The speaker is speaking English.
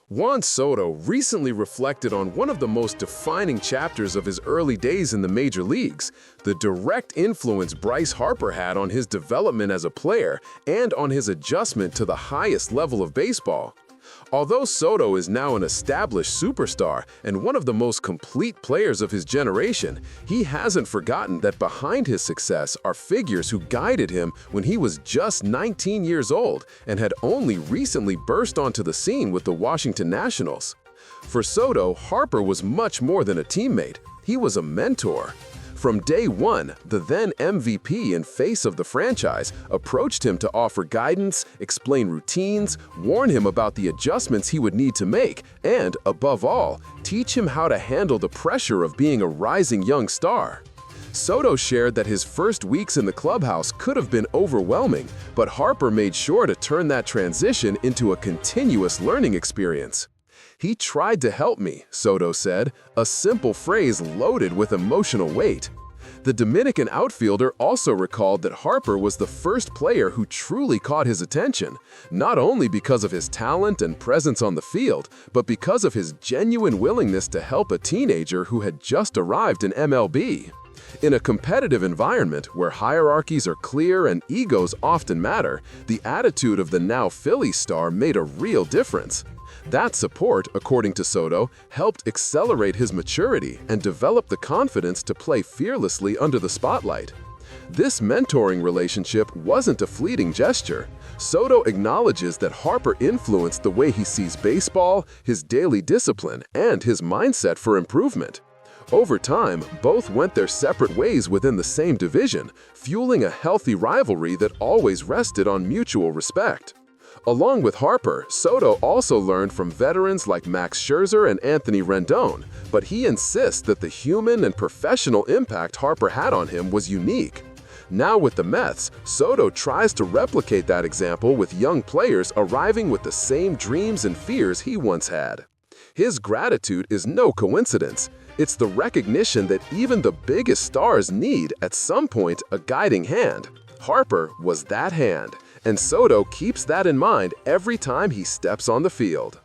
Juan Soto recently reflected on one of the most defining chapters of his early days in the major leagues, the direct influence Bryce Harper had on his development as a player and on his adjustment to the highest level of baseball. Although Soto is now an established superstar and one of the most complete players of his generation, he hasn't forgotten that behind his success are figures who guided him when he was just 19 years old and had only recently burst onto the scene with the Washington Nationals. For Soto, Harper was much more than a teammate. He was a mentor. From day one, the then MVP and face of the franchise approached him to offer guidance, explain routines, warn him about the adjustments he would need to make, and, above all, teach him how to handle the pressure of being a rising young star. Soto shared that his first weeks in the clubhouse could have been overwhelming, but Harper made sure to turn that transition into a continuous learning experience. "He tried to help me," Soto said, a simple phrase loaded with emotional weight. The Dominican outfielder also recalled that Harper was the first player who truly caught his attention, not only because of his talent and presence on the field, but because of his genuine willingness to help a teenager who had just arrived in MLB. In a competitive environment where hierarchies are clear and egos often matter, the attitude of the now Phillies star made a real difference. That support, according to Soto, helped accelerate his maturity and develop the confidence to play fearlessly under the spotlight. This mentoring relationship wasn't a fleeting gesture. Soto acknowledges that Harper influenced the way he sees baseball, his daily discipline, and his mindset for improvement. Over time, both went their separate ways within the same division, fueling a healthy rivalry that always rested on mutual respect. Along with Harper, Soto also learned from veterans like Max Scherzer and Anthony Rendon, but he insists that the human and professional impact Harper had on him was unique. Now with the Mets, Soto tries to replicate that example with young players arriving with the same dreams and fears he once had. His gratitude is no coincidence. It's the recognition that even the biggest stars need, at some point, a guiding hand. Harper was that hand, and Soto keeps that in mind every time he steps on the field.